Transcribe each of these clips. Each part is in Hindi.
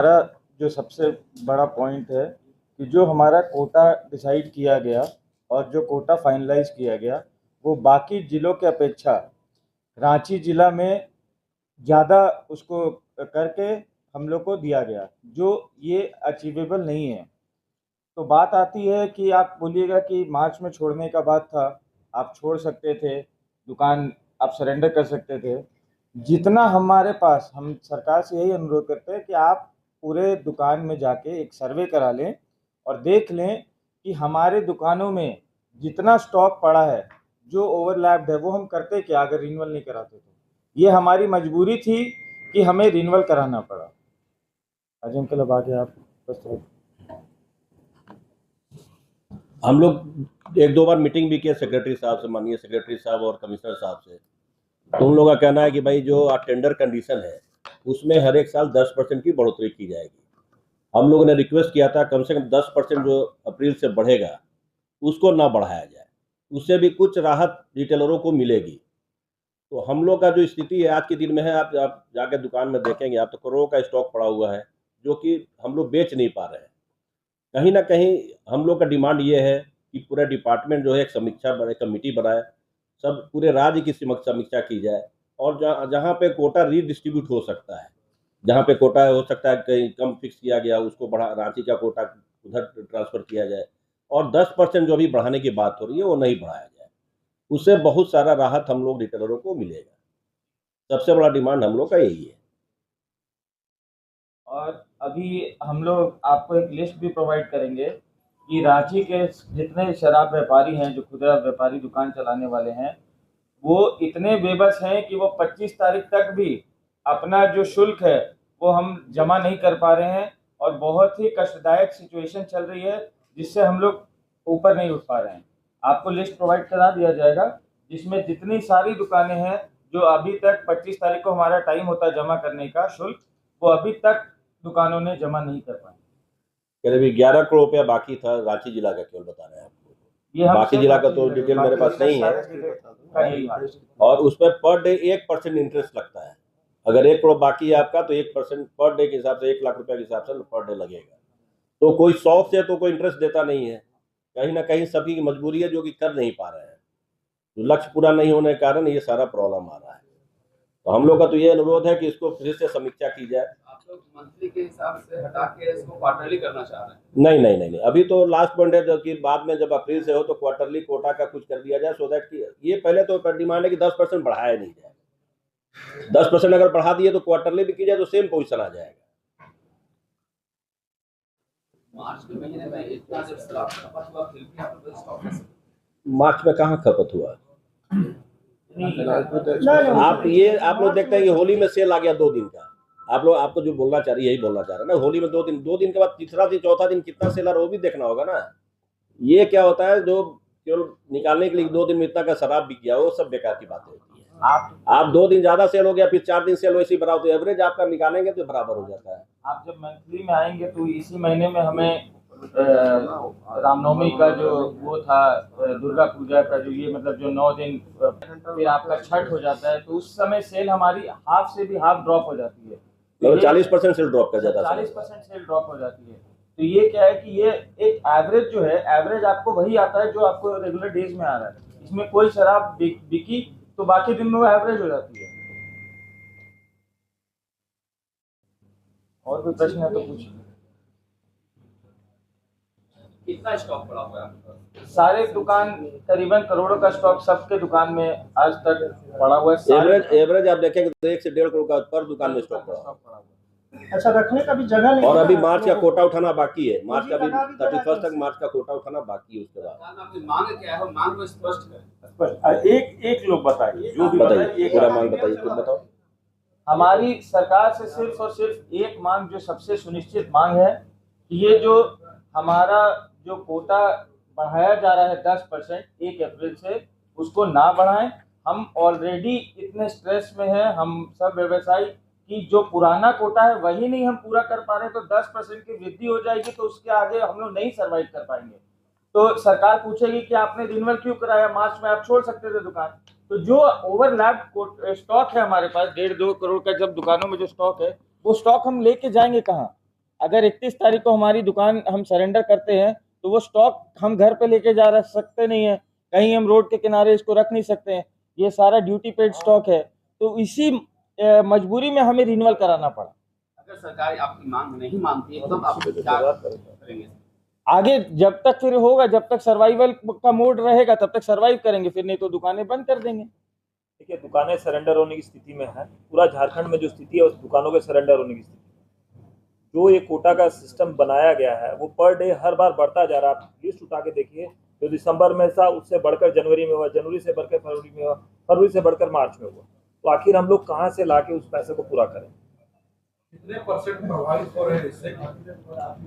हमारा जो सबसे बड़ा पॉइंट है कि जो हमारा कोटा डिसाइड किया गया और जो कोटा फाइनलाइज किया गया वो बाकी ज़िलों के अपेक्षा रांची ज़िला में ज़्यादा उसको करके हम लोग को दिया गया, जो ये अचीवेबल नहीं है। तो बात आती है कि आप बोलिएगा कि मार्च में छोड़ने का बात था, आप छोड़ सकते थे, दुकान आप सरेंडर कर सकते थे। जितना हमारे पास, हम सरकार से यही अनुरोध करते हैं कि आप पूरे दुकान में जाके एक सर्वे करा लें और देख लें कि हमारे दुकानों में जितना स्टॉक पड़ा है, जो ओवरलैप्ड है, वो हम करते क्या अगर रिन्यूअल नहीं कराते तो। ये हमारी मजबूरी थी कि हमें रिन्यूअल कराना पड़ा। अजय अंकल अब आगे आप बस। हम लोग एक दो बार मीटिंग भी किया सेक्रेटरी साहब से, माननीय सेक्रेटरी साहब और कमिश्नर साहब से। तो उन लोगों का कहना है कि भाई जो टेंडर कंडीशन है उसमें हर एक साल 10% की बढ़ोतरी की जाएगी। हम लोगों ने रिक्वेस्ट किया था कम से कम 10% जो अप्रैल से बढ़ेगा उसको ना बढ़ाया जाए, उससे भी कुछ राहत रिटेलरों को मिलेगी। तो हम लोग का जो स्थिति है आज के दिन में है, आप जाके दुकान में देखेंगे आप तो करोड़ों का स्टॉक पड़ा हुआ है जो कि हम लोग बेच नहीं पा रहे हैं। कहीं ना कहीं हम लोग का डिमांड ये है कि पूरा डिपार्टमेंट जो है एक समीक्षा बनाए, कमेटी बनाए, सब पूरे राज्य की समीक्षा की जाए और जहाँ पे कोटा रीडिस्ट्रीब्यूट हो सकता है, जहाँ पे कोटा हो सकता है कहीं कम फिक्स किया गया उसको बढ़ा, रांची का कोटा उधर ट्रांसफर किया जाए और 10% जो अभी बढ़ाने की बात हो रही है वो नहीं बढ़ाया जाए। उससे बहुत सारा राहत हम लोग रिटेलरों को मिलेगा। सबसे बड़ा डिमांड हम लोग का यही है। और अभी हम लोग आपको एक लिस्ट भी प्रोवाइड करेंगे कि रांची के जितने शराब व्यापारी हैं, जो खुदरा व्यापारी दुकान चलाने वाले हैं, वो इतने बेबस हैं कि वो 25 तारीख तक भी अपना जो शुल्क है वो हम जमा नहीं कर पा रहे हैं और बहुत ही कष्टदायक सिचुएशन चल रही है जिससे हम लोग ऊपर नहीं उठ पा रहे हैं। आपको लिस्ट प्रोवाइड करा दिया जाएगा जिसमें जितनी सारी दुकानें हैं जो अभी तक 25 तारीख को हमारा टाइम होता है जमा करने का शुल्क, वो अभी तक दुकानों ने जमा नहीं कर पाए। करीब 11 करोड़ रुपया बाकी था रांची जिला का, केवल बता रहे हैं आपको। ये बाकी जिला का तो डिटेल मेरे पास नहीं है। और उसमें पर डे 1% इंटरेस्ट लगता है। अगर 1 करोड़ बाकी है आपका तो 1% पर डे के हिसाब से 1 लाख रुपया के हिसाब से पर डे लगेगा। तो कोई शौक से तो कोई इंटरेस्ट देता नहीं है, कहीं ना कहीं सभी की मजबूरी है जो कि कर नहीं पा रहे हैं। तो लक्ष्य पूरा नहीं होने के कारण ये सारा प्रॉब्लम आ रहा है। तो हम लोग का तो ये अनुरोध है कि इसको फिर से समीक्षा की जाए। आप लोग मंथली के हिसाब से हटा के इसको क्वार्टरली करना चाह रहे हैं? नहीं, अभी तो लास्ट पॉइंट है कि बाद में जब अप्रैल से हो तो क्वार्टरली कोटा का कुछ कर दिया जाए, सो दैट कि ये पहले तो डिमांड है कि 10% बढ़ाया नहीं जाए। 10% अगर बढ़ा दिए तो क्वार्टरली भी की जाए तो सेम पोजीशन आ जाएगा। मार्च के महीने में इतना जब शराब खपत हुआ फिर भी आप लोग स्टॉक कैसे? मार्च में कहाँ खपत हुआ? आप लोग देखते हैं कि होली में सेल आ गया 2 दिन का। आपको जो बोलना चाह रही है यही बोलना चाह रहे हैं ना। होली में 2 दिन के बाद तीसरा दिन चौथा दिन कितना सेल आ रहा है वो भी देखना होगा ना। ये क्या होता है जो केवल निकालने के लिए 2 दिन में इतना का शराब बिक गया, वो सब बेकार की बातें होती है। आप 2 दिन ज्यादा सेल हो गया फिर 4 दिन सेल वैसे ही बढ़ाओ तो एवरेज आपका निकालेंगे तो बराबर हो जाता है। आप जब मंथली में आएंगे तो इसी महीने में हमें रामनवमी का जो वो था, दुर्गा पूजा का जो ये मतलब जो 9 दिन, फिर आपका छठ हो जाता है, तो उस समय सेल हमारी हाफ से भी हाफ ड्रॉप हो जाती है। तो 40% सेल ड्रॉप कर जाता है। 40% सेल ड्रॉप हो जाती है। तो ये क्या है कि ये एक एवरेज जो है, एवरेज आपको वही आता है जो आपको रेगुलर डेज में आ रहा है। इसमें कोई शराब बिकी तो बाकी दिन में वो एवरेज हो जाती है। और कोई प्रश्न है तो पूछिए। कितना स्टॉक पड़ा हुआ है? सारे दुकान करीबन करोड़ों का स्टॉक सबके दुकान में आज तक पड़ा हुआ है। एवरेज आप देखेंगे तो 1 से 1.5 करोड़ का पर दुकान में स्टॉक पड़ा हुआ है। अच्छा, रखने का भी जगह नहीं। और अभी मार्च का कोटा उठाना बाकी है। मार्च का भी 31 तक मार्च का कोटा उठाना बाकी है। उसके बाद आपकी मांग क्या है? मांग को स्पष्ट करें। एक लोग बताइए, जो भी बताइए, पूरा मांग बताइए, तुम बताओ। हमारी सरकार से सिर्फ और सिर्फ एक मांग जो सबसे सुनिश्चित मांग है कि ये जो हमारा जो कोटा बढ़ाया जा रहा है 10% 1 अप्रैल से, उसको ना बढ़ाएं। हम ऑलरेडी इतने स्ट्रेस में हैं, हम सब व्यवसायी, कि जो पुराना कोटा है वही नहीं हम पूरा कर पा रहे हैं, तो 10% की वृद्धि हो जाएगी तो उसके आगे हम लोग नहीं सर्वाइव कर पाएंगे। तो सरकार पूछेगी कि आपने रिन्यूअल क्यों कराया, मार्च में आप छोड़ सकते थे दुकान। तो जो ओवरलैप स्टॉक है हमारे पास 1.5-2 करोड़ का, जब दुकानों में जो स्टॉक है वो स्टॉक हम लेके जाएंगे कहाँ? अगर 31 तारीख को हमारी दुकान हम सरेंडर करते हैं तो वो स्टॉक हम घर पे लेके जा सकते नहीं है, कहीं हम रोड के किनारे इसको रख नहीं सकते हैं, ये सारा ड्यूटी पेड स्टॉक है। तो इसी मजबूरी में हमें रिन्यूअल कराना पड़ा। अगर सरकार आपकी मांग नहीं मानती है तब आप क्या करेंगे? आगे जब तक फिर होगा, जब तक सर्वाइवल का मोड रहेगा तब तक सर्वाइव करेंगे, फिर नहीं तो दुकानें बंद कर देंगे। देखिए, दुकानें सरेंडर होने की स्थिति में है। पूरा झारखंड में जो स्थिति है उस दुकानों के सरेंडर होने की स्थिति। जो ये कोटा का सिस्टम बनाया गया है वो पर डे हर बार बढ़ता जा रहा है। आप लिस्ट उठा के देखिए, जो दिसंबर में था उससे बढ़कर जनवरी में हुआ, जनवरी से बढ़कर फरवरी में हुआ, फरवरी से बढ़कर मार्च में हुआ। तो आखिर हम लोग कहाँ से लाके उस पैसे को पूरा करें? कितने परसेंट प्रभावित हो रहे हैं इससे?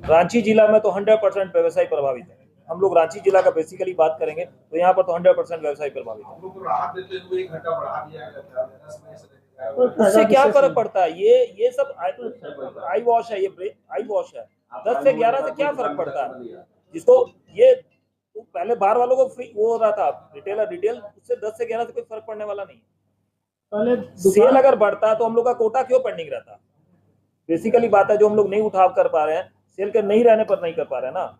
रांची जिला में तो 100% व्यवसाय प्रभावित है। हम लोग रांची जिला का बेसिकली बात करेंगे तो यहाँ पर तो 100% व्यवसाय प्रभावित है। हम लोग को राहत देते हुए 1 घंटा बढ़ा दिया गया था, 10 मई से इससे क्या फर्क पड़ता है? ये सब आई वॉश है, ये आई वॉश है। 10 से 11 से क्या फर्क पड़ता है? जिसको ये तो पहले बाहर वालों को फ्री वो हो रहा था, रिटेल उससे 10 से 11 से कोई फर्क पड़ने वाला नहीं है। पहले सेल अगर बढ़ता तो हम लोग का कोटा क्यों पेंडिंग रहता? बेसिकली बात है जो हम लोग नहीं उठा कर पा रहे हैं, सेल के नहीं रहने पर नहीं कर पा रहे हैं ना।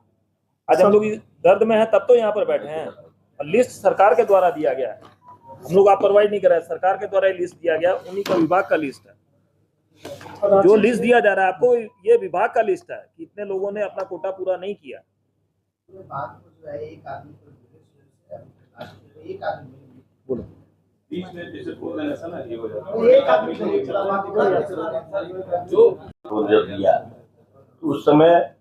आज हम लोग दर्द में हैं तब तो यहाँ पर बैठे हैं। और लिस्ट सरकार के द्वारा दिया गया है, हम लोग आप प्रोवाइड नहीं कर रहे हैं, सरकार के द्वारा लिस्ट दिया गया, उन्हीं का विभाग का लिस्ट है। जो लिस्ट दिया जा रहा है आपको, ये विभाग का लिस्ट है कि इतने लोगों ने अपना कोटा पूरा नहीं किया। बोलो जब दिया उस समय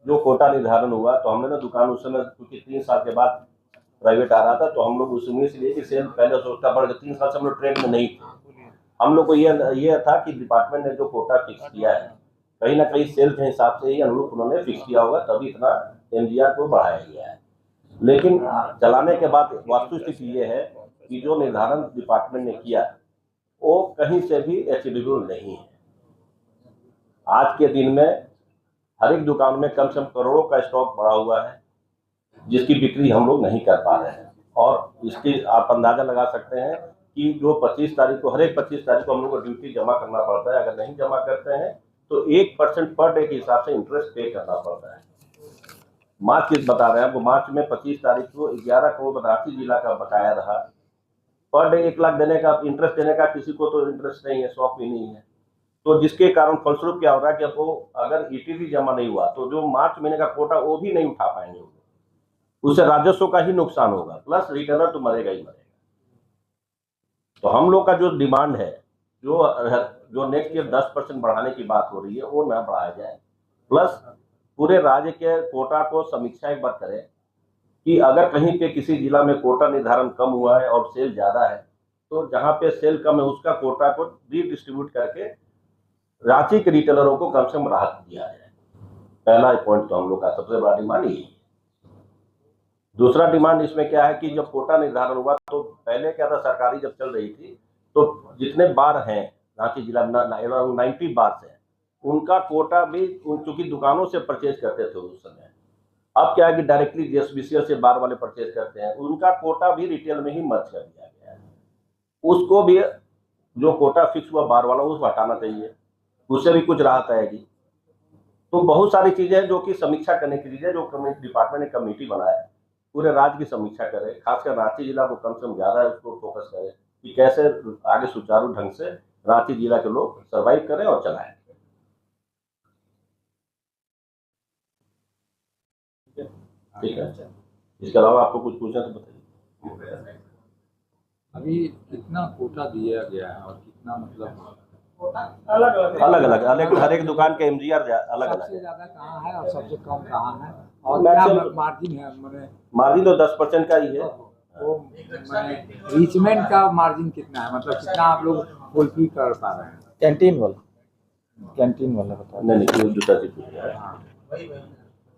जो कोटा निर्धारण हुआ तो हमने ना दुकान उस समय, क्योंकि 3 साल के बाद प्राइवेट आ रहा था, तो हम लोग उस उम्मीद से लिए कि सेल पहले सोचता बढ़ गया। 3 साल से हम लोग ट्रेंड में नहीं थे। हम लोग को ये था कि डिपार्टमेंट ने जो कोटा फिक्स किया है, कहीं ना कहीं सेल के हिसाब से ही अनुरूप उन्होंने फिक्स किया होगा, तभी इतना MGR को बढ़ाया गया है। लेकिन चलाने के बाद वास्तुस्थिति ये है कि जो निर्धारण डिपार्टमेंट ने किया वो कहीं से भी अचीवेबल नहीं है। आज के दिन में हर एक दुकान में कम से कम करोड़ों का स्टॉक पड़ा हुआ है, जिसकी बिक्री हम लोग नहीं कर पा रहे हैं। और इसकी आप अंदाजा लगा सकते हैं कि जो 25 तारीख को, हर एक 25 तारीख को हम लोग को ड्यूटी जमा करना पड़ता है। अगर नहीं जमा करते हैं तो 1% पर डे के हिसाब से इंटरेस्ट पे करना पड़ता है। मार्च की बता रहे हैं आपको, मार्च में 25 तारीख को 11 करोड़ रांची जिला का बकाया रहा। पर डे 1 लाख देने का, इंटरेस्ट देने का किसी को तो इंटरेस्ट नहीं है, शौक भी नहीं है। तो जिसके कारण फलस्वरूप क्या हो रहा है कि अब वो अगर ETD जमा नहीं हुआ तो जो मार्च महीने का कोटा वो भी नहीं उठा पाएंगे, उससे राजस्व का ही नुकसान होगा, प्लस रिटेलर तो मरेगा ही मरेगा। तो हम लोग का जो डिमांड है, जो नेक्स्ट ईयर 10% बढ़ाने की बात हो रही है, वो ना बढ़ाया जाए। प्लस पूरे राज्य के कोटा को समीक्षा एक बार करें कि अगर कहीं पे किसी जिला में कोटा निर्धारण कम हुआ है और सेल ज्यादा है, तो जहां पे सेल कम है उसका कोटा को रीडिस्ट्रीब्यूट करके रांची के रिटेलरों को कम से कम राहत दिया जाए। पहला पॉइंट तो हम लोग का सबसे बड़ा डिमांड यही है। दूसरा डिमांड इसमें क्या है कि जब कोटा निर्धारण हुआ तो पहले क्या था, सरकारी जब चल रही थी तो जितने बार हैं रांची जिला में 90 बार से, उनका कोटा भी चूंकि दुकानों से परचेज करते थे उस समय। अब क्या है कि डायरेक्टली DSBCL से बार वाले परचेज करते हैं, उनका कोटा भी रिटेल में ही मर्ज कर दिया गया है। उसको भी जो कोटा फिक्स हुआ बार वाला उसको हटाना चाहिए, उससे भी कुछ राहत आएगी। तो बहुत सारी चीजें हैं जो कि समीक्षा करने की चीजें, जो डिपार्टमेंट ने कमेटी बनाया है, पूरे राज्य की समीक्षा करे, खासकर रांची जिला को कम से कम ज्यादा उसको फोकस करे कि कैसे आगे सुचारू ढंग से रांची जिला के लोग सर्वाइव करें और चलाएं। ठीक है, इसके अलावा आपको कुछ पूछना तो बताइए। अभी कितना कोटा दिया गया है और कितना मतलब अलग हर एक दुकान के MGR अलग अलग सबसे ज्यादा कहाँ है और सबसे कम कहाँ है, और मैक्सिमम क्या मार्जिन है? मैंने मार्जिन तो 10% का ही है। वो मैंने रीचमेंट का मार्जिन कितना है, मतलब कितना आप लोग फुलफिल कर पा रहे हैं? कैंटीन वाला बता। नहीं दूसरा चीज पूछ रहा है।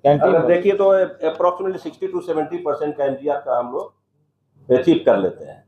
कैंटीन अगर देखिए तो अप्रोक्सीमेटली 60 to 70% का MGR का हम लोग अचीव कर लेते हैं।